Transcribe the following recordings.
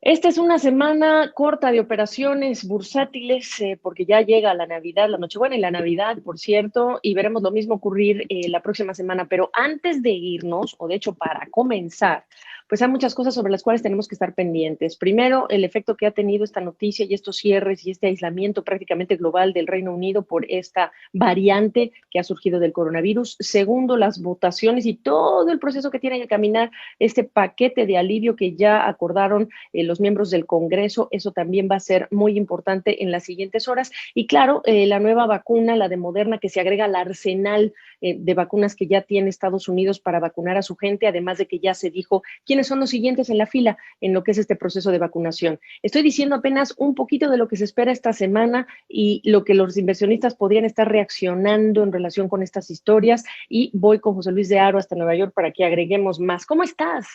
Esta es una semana corta de operaciones bursátiles porque ya llega la Navidad, la Nochebuena y la Navidad, por cierto, y veremos lo mismo ocurrir la próxima semana. Pero antes de irnos, o de hecho para comenzar, pues hay muchas cosas sobre las cuales tenemos que estar pendientes. Primero, el efecto que ha tenido esta noticia y estos cierres y este aislamiento prácticamente global del Reino Unido por esta variante que ha surgido del coronavirus. Segundo, las votaciones y todo el proceso que tiene que caminar este paquete de alivio que ya acordaron los miembros del Congreso. Eso también va a ser muy importante en las siguientes horas. Y claro, la nueva vacuna, la de Moderna, que se agrega al arsenal de vacunas que ya tiene Estados Unidos para vacunar a su gente, además de que ya se dijo quiénes son los siguientes en la fila en lo que es este proceso de vacunación. Estoy diciendo apenas un poquito de lo que se espera esta semana y lo que los inversionistas podrían estar reaccionando en relación con estas historias. Y voy con José Luis de Aro hasta Nueva York para que agreguemos más. ¿Cómo estás?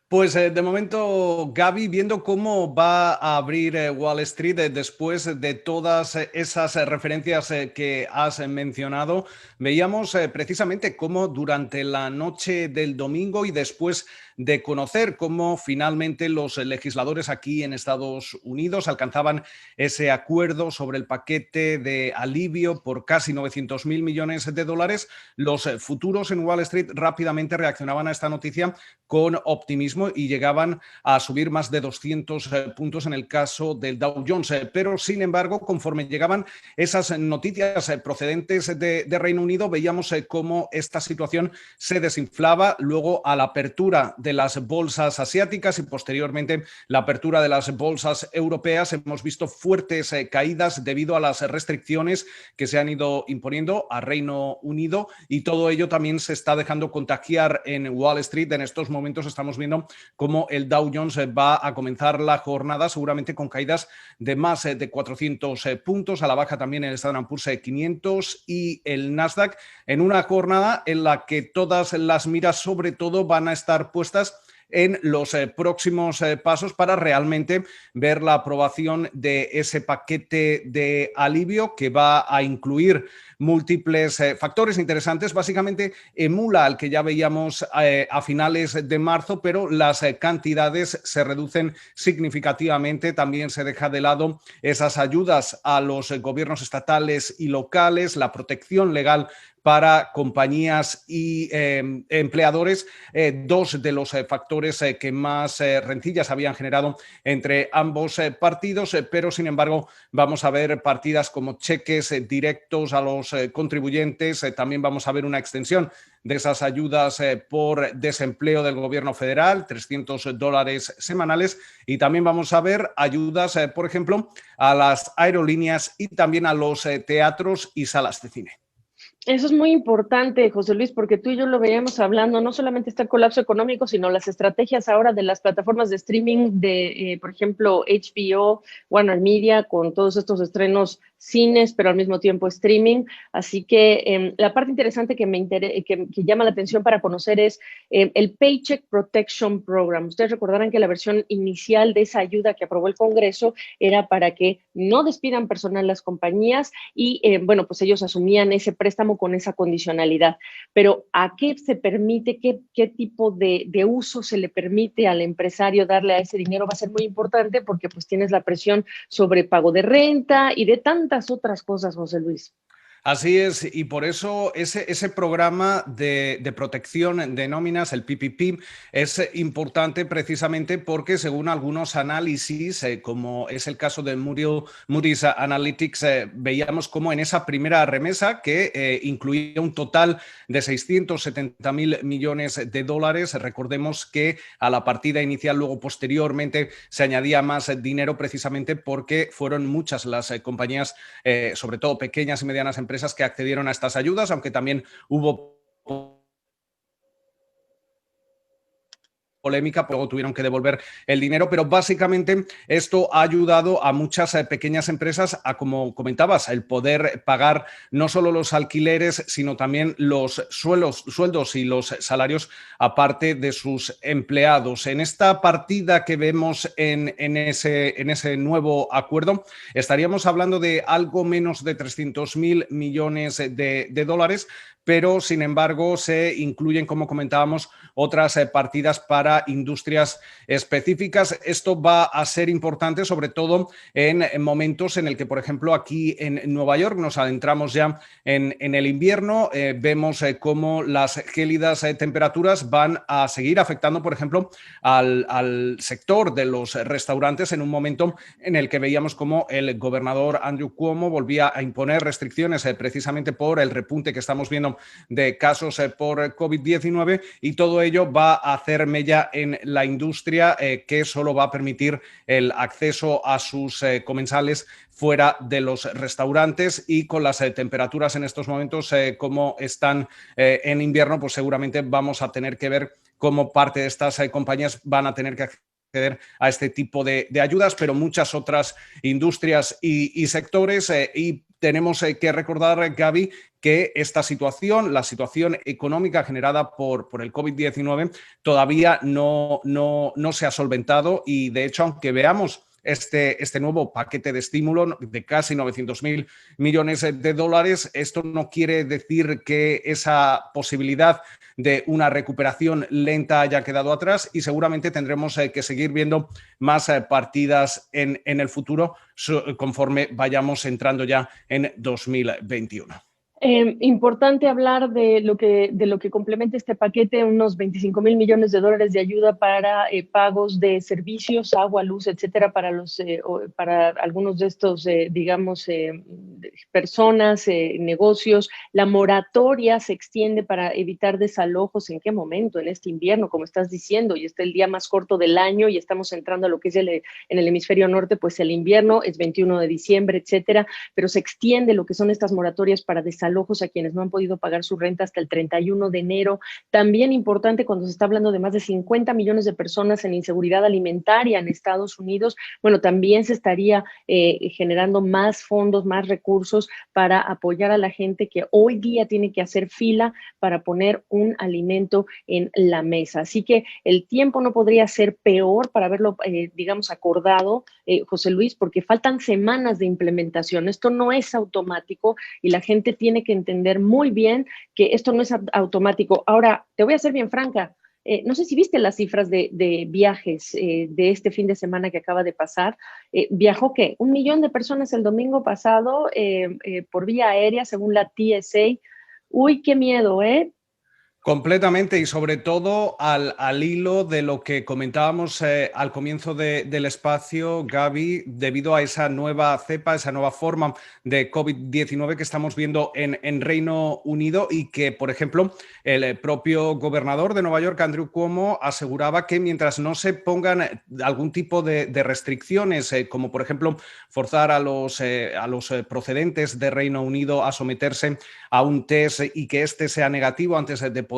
Pues de momento, Gaby, viendo cómo va a abrir Wall Street después de todas esas referencias que has mencionado, veíamos precisamente cómo durante la noche del domingo y después de conocer cómo finalmente los legisladores aquí en Estados Unidos alcanzaban ese acuerdo sobre el paquete de alivio por casi 900.000 millones de dólares, los futuros en Wall Street rápidamente reaccionaban a esta noticia con optimismo y llegaban a subir más de 200 puntos en el caso del Dow Jones. Pero, sin embargo, conforme llegaban esas noticias procedentes de Reino Unido, veíamos cómo esta situación se desinflaba. Luego, a la apertura de las bolsas asiáticas y posteriormente la apertura de las bolsas europeas, hemos visto fuertes caídas debido a las restricciones que se han ido imponiendo a Reino Unido, y todo ello también se está dejando contagiar en Wall Street. En estos momentos estamos viendo cómo el Dow Jones va a comenzar la jornada seguramente con caídas de más de 400 puntos, a la baja también el Standard & Poor's 500 y el Nasdaq, en una jornada en la que todas las miras sobre todo van a estar puestas en los próximos pasos para realmente ver la aprobación de ese paquete de alivio que va a incluir múltiples factores interesantes. Básicamente emula al que ya veíamos a finales de marzo, pero las cantidades se reducen significativamente. También se deja de lado esas ayudas a los gobiernos estatales y locales, la protección legal para compañías y empleadores, dos de los factores que más rencillas habían generado entre ambos partidos, pero sin embargo vamos a ver partidas como cheques directos a los contribuyentes, también vamos a ver una extensión de esas ayudas por desempleo del gobierno federal, $300 semanales, y también vamos a ver ayudas, por ejemplo, a las aerolíneas y también a los teatros y salas de cine. Eso es muy importante, José Luis, porque tú y yo lo veíamos hablando. No solamente está el colapso económico, sino las estrategias ahora de las plataformas de streaming de, por ejemplo, HBO, Warner Media, con todos estos estrenos cines, pero al mismo tiempo streaming. Así que la parte interesante que llama la atención para conocer es el Paycheck Protection Program. Ustedes recordarán que la versión inicial de esa ayuda que aprobó el Congreso era para que no despidan personal las compañías y, bueno, pues ellos asumían ese préstamo con esa condicionalidad. Pero ¿a qué se permite, qué tipo de uso se le permite al empresario darle a ese dinero? Va a ser muy importante porque pues tienes la presión sobre pago de renta y de tantas otras cosas, José Luis. Así es, y por eso ese programa de protección de nóminas, el PPP, es importante precisamente porque según algunos análisis, como es el caso de Moody's Analytics, veíamos como en esa primera remesa, que incluía un total de 670.000 millones de dólares, recordemos que a la partida inicial luego posteriormente se añadía más dinero precisamente porque fueron muchas las compañías, sobre todo pequeñas y medianas empresas, que accedieron a estas ayudas, aunque también hubo polémica, luego tuvieron que devolver el dinero, pero básicamente esto ha ayudado a muchas pequeñas empresas a, como comentabas, el poder pagar no solo los alquileres, sino también los sueldos y los salarios aparte de sus empleados. En esta partida que vemos en ese nuevo acuerdo, estaríamos hablando de algo menos de 300.000 millones de dólares, pero sin embargo se incluyen, como comentábamos, otras partidas para industrias específicas. Esto va a ser importante, sobre todo en momentos en el que, por ejemplo, aquí en Nueva York nos adentramos ya en el invierno, vemos cómo las gélidas temperaturas van a seguir afectando, por ejemplo, al sector de los restaurantes en un momento en el que veíamos cómo el gobernador Andrew Cuomo volvía a imponer restricciones precisamente por el repunte que estamos viendo de casos por COVID-19, y todo ello va a hacer mella en la industria que solo va a permitir el acceso a sus comensales fuera de los restaurantes, y con las temperaturas en estos momentos como están en invierno, pues seguramente vamos a tener que ver cómo parte de estas compañías van a tener que acceder a este tipo de ayudas, pero muchas otras industrias y sectores. Y tenemos que recordar, Gaby, que esta situación, la situación económica generada por el COVID-19, todavía no se ha solventado, y de hecho, aunque veamos este nuevo paquete de estímulo de casi 900.000 millones de dólares, esto no quiere decir que esa posibilidad de una recuperación lenta haya quedado atrás, y seguramente tendremos que seguir viendo más partidas en el futuro conforme vayamos entrando ya en 2021. Importante hablar de lo que complementa este paquete, unos 25.000 millones de dólares de ayuda para pagos de servicios, agua, luz, etcétera, para algunos de estos, digamos, personas, negocios. La moratoria se extiende para evitar desalojos. ¿En qué momento? En este invierno, como estás diciendo, y este es el día más corto del año y estamos entrando a lo que es en el hemisferio norte, pues el invierno es 21 de diciembre, etcétera, pero se extiende lo que son estas moratorias para desalojos a quienes no han podido pagar su renta hasta el 31 de enero. También importante cuando se está hablando de más de 50 millones de personas en inseguridad alimentaria en Estados Unidos, bueno, también se estaría generando más fondos, más recursos para apoyar a la gente que hoy día tiene que hacer fila para poner un alimento en la mesa. Así que el tiempo no podría ser peor para haberlo, digamos, acordado, José Luis, porque faltan semanas de implementación. Esto no es automático y la gente tiene que entender muy bien que esto no es automático. Ahora, te voy a ser bien franca, no sé si viste las cifras de viajes de este fin de semana que acaba de pasar. ¿Viajó qué? 1 millón de personas el domingo pasado por vía aérea, según la TSA. Uy, qué miedo, ¿eh? Completamente, y sobre todo al hilo de lo que comentábamos al comienzo del espacio, Gaby, debido a esa nueva cepa, esa nueva forma de COVID-19 que estamos viendo en Reino Unido, y que, por ejemplo, el propio gobernador de Nueva York, Andrew Cuomo, aseguraba que mientras no se pongan algún tipo de restricciones, como por ejemplo forzar a los procedentes de Reino Unido a someterse a un test y que este sea negativo antes de poder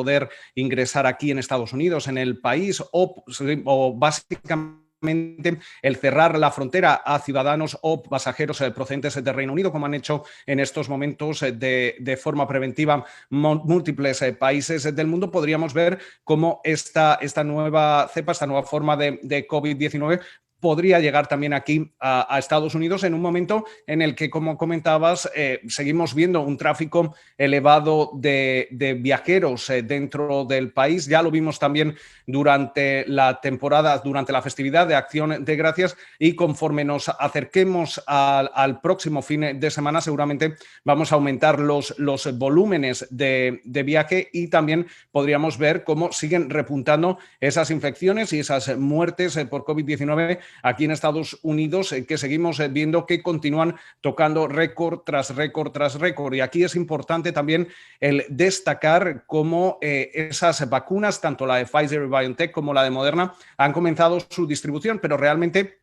ingresar aquí en Estados Unidos, en el país, o básicamente el cerrar la frontera a ciudadanos o pasajeros procedentes de Reino Unido, como han hecho en estos momentos de forma preventiva múltiples países del mundo, podríamos ver cómo esta nueva cepa, esta nueva forma de COVID-19 podría llegar también aquí a Estados Unidos en un momento en el que, como comentabas, seguimos viendo un tráfico elevado de viajeros dentro del país. Ya lo vimos también durante la temporada, durante la festividad de Acción de Gracias, y conforme nos acerquemos al próximo fin de semana, seguramente vamos a aumentar los volúmenes de viaje, y también podríamos ver cómo siguen repuntando esas infecciones y esas muertes por COVID-19 aquí en Estados Unidos, que seguimos viendo que continúan tocando récord tras récord tras récord. Y aquí es importante también el destacar cómo esas vacunas, tanto la de Pfizer y BioNTech como la de Moderna, han comenzado su distribución, pero realmente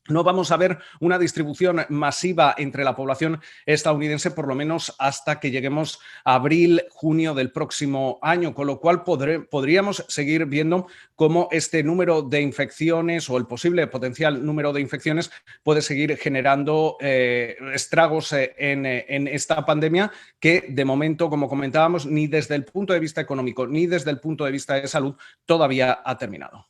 no vamos a ver una distribución masiva entre la población estadounidense, por lo menos hasta que lleguemos a abril, junio del próximo año, con lo cual podríamos seguir viendo cómo este número de infecciones, o el posible potencial número de infecciones, puede seguir generando estragos en esta pandemia, que de momento, como comentábamos, ni desde el punto de vista económico ni desde el punto de vista de salud todavía ha terminado.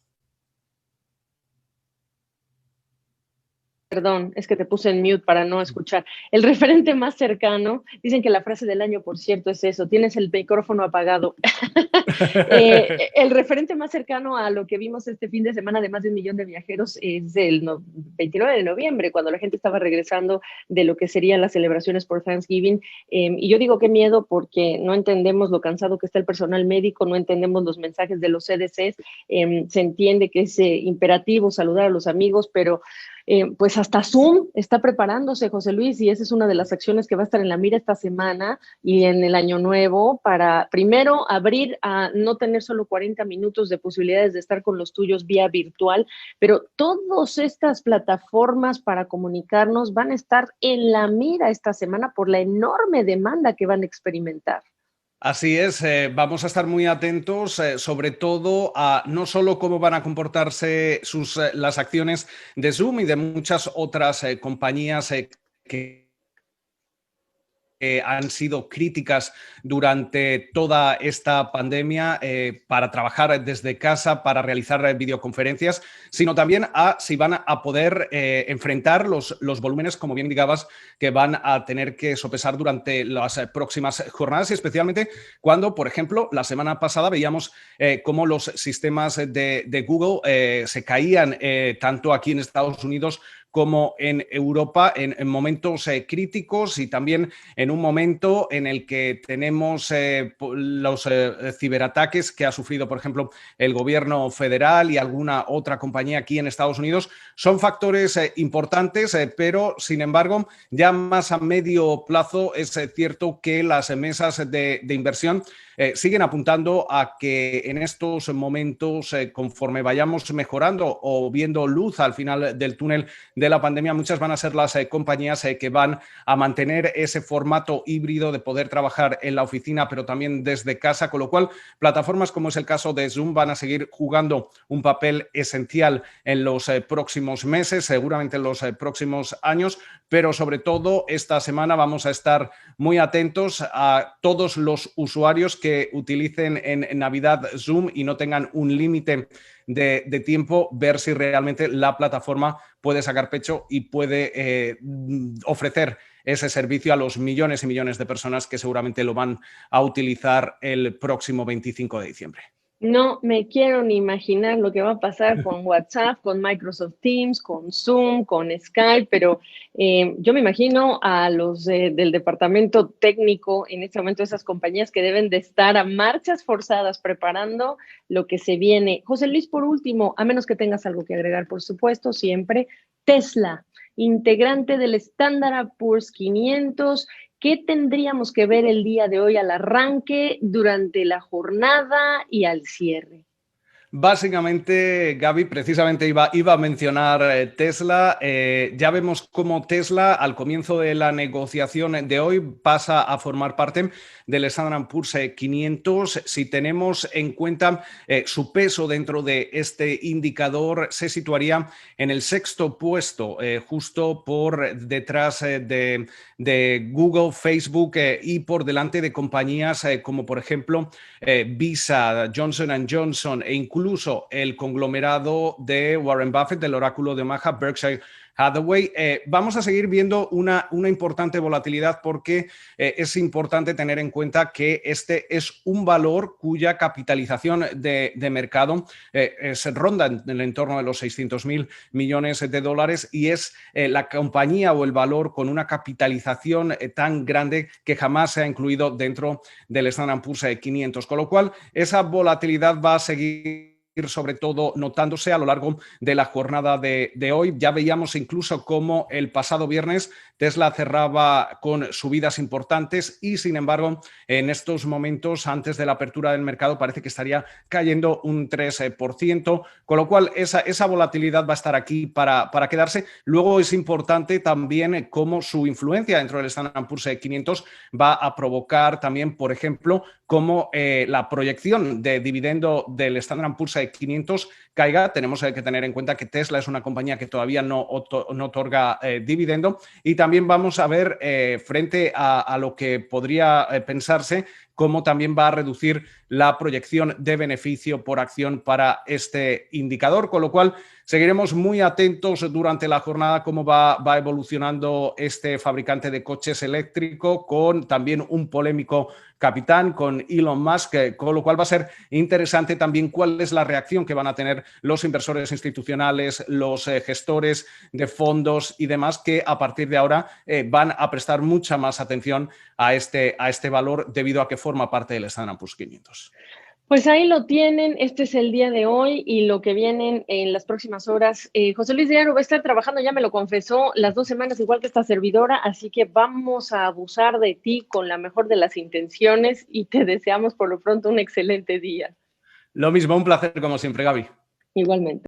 Perdón, es que te puse en mute para no escuchar. El referente más cercano, dicen que la frase del año, por cierto, es eso, tienes el micrófono apagado. El referente más cercano a lo que vimos este fin de semana de más de 1 millón de viajeros es el 29 de noviembre, cuando la gente estaba regresando de lo que serían las celebraciones por Thanksgiving. Y yo digo qué miedo porque no entendemos lo cansado que está el personal médico, no entendemos los mensajes de los CDCs. Se entiende que es imperativo saludar a los amigos, pero pues hasta Zoom está preparándose, José Luis, y esa es una de las acciones que va a estar en la mira esta semana y en el año nuevo para primero abrir a no tener solo 40 minutos de posibilidades de estar con los tuyos vía virtual, pero todas estas plataformas para comunicarnos van a estar en la mira esta semana por la enorme demanda que van a experimentar. Así es, vamos a estar muy atentos, sobre todo a no solo cómo van a comportarse las acciones de Zoom y de muchas otras compañías que han sido críticas durante toda esta pandemia para trabajar desde casa, para realizar videoconferencias, sino también a si van a poder enfrentar los volúmenes, como bien digabas, que van a tener que sopesar durante las próximas jornadas, y especialmente cuando, por ejemplo, la semana pasada veíamos cómo los sistemas de Google se caían tanto aquí en Estados Unidos como en Europa en momentos críticos, y también en un momento en el que tenemos los ciberataques que ha sufrido, por ejemplo, el gobierno federal y alguna otra compañía aquí en Estados Unidos. Son factores importantes, pero sin embargo, ya más a medio plazo es cierto que las mesas de inversión siguen apuntando a que en estos momentos, conforme vayamos mejorando o viendo luz al final del túnel de la pandemia, muchas van a ser las compañías que van a mantener ese formato híbrido de poder trabajar en la oficina, pero también desde casa, con lo cual plataformas como es el caso de Zoom van a seguir jugando un papel esencial en los próximos meses, seguramente en los próximos años, pero sobre todo esta semana vamos a estar muy atentos a todos los usuarios que utilicen en Navidad Zoom y no tengan un límite de tiempo, ver si realmente la plataforma puede sacar pecho y puede ofrecer ese servicio a los millones y millones de personas que seguramente lo van a utilizar el próximo 25 de diciembre. No me quiero ni imaginar lo que va a pasar con WhatsApp, con Microsoft Teams, con Zoom, con Skype, pero yo me imagino a los del departamento técnico en este momento, esas compañías que deben de estar a marchas forzadas preparando lo que se viene. José Luis, por último, a menos que tengas algo que agregar, por supuesto, siempre, Tesla, integrante del Standard & Poor's 500. ¿Qué tendríamos que ver el día de hoy al arranque, durante la jornada y al cierre? Básicamente, Gaby, precisamente iba a mencionar Tesla. Ya vemos cómo Tesla, al comienzo de la negociación de hoy, pasa a formar parte del Standard & Poor's 500. Si tenemos en cuenta su peso dentro de este indicador, se situaría en el 6º puesto, justo por detrás de Google, Facebook y por delante de compañías como, por ejemplo, Visa, Johnson & Johnson e incluso el conglomerado de Warren Buffett, del oráculo de Omaha, Berkshire Hathaway. Vamos a seguir viendo una importante volatilidad porque es importante tener en cuenta que este es un valor cuya capitalización de mercado se ronda en el entorno de los 600.000 millones de dólares y es la compañía o el valor con una capitalización tan grande que jamás se ha incluido dentro del Standard & Poor's 500, con lo cual esa volatilidad va a seguir sobre todo notándose a lo largo de la jornada de hoy. Ya veíamos incluso cómo el pasado viernes Tesla cerraba con subidas importantes y, sin embargo, en estos momentos, antes de la apertura del mercado, parece que estaría cayendo un 3%, con lo cual esa volatilidad va a estar aquí para quedarse. Luego es importante también cómo su influencia dentro del Standard & Poor's 500 va a provocar también, por ejemplo, cómo la proyección de dividendo del Standard & Poor's 500 caiga. Tenemos que tener en cuenta que Tesla es una compañía que todavía no otorga dividendo, y también vamos a ver frente a lo que podría pensarse como también va a reducir la proyección de beneficio por acción para este indicador, con lo cual seguiremos muy atentos durante la jornada cómo va evolucionando este fabricante de coches eléctricos, con también un polémico capitán, con Elon Musk, con lo cual va a ser interesante también cuál es la reacción que van a tener los inversores institucionales, los gestores de fondos y demás, que a partir de ahora van a prestar mucha más atención a este valor debido a que forma parte del Standard & Poor's 500. Pues ahí lo tienen, este es el día de hoy y lo que vienen en las próximas horas. José Luis Diario va a estar trabajando, ya me lo confesó, las 2 semanas igual que esta servidora, así que vamos a abusar de ti con la mejor de las intenciones y te deseamos por lo pronto un excelente día. Lo mismo, un placer como siempre, Gaby. Igualmente.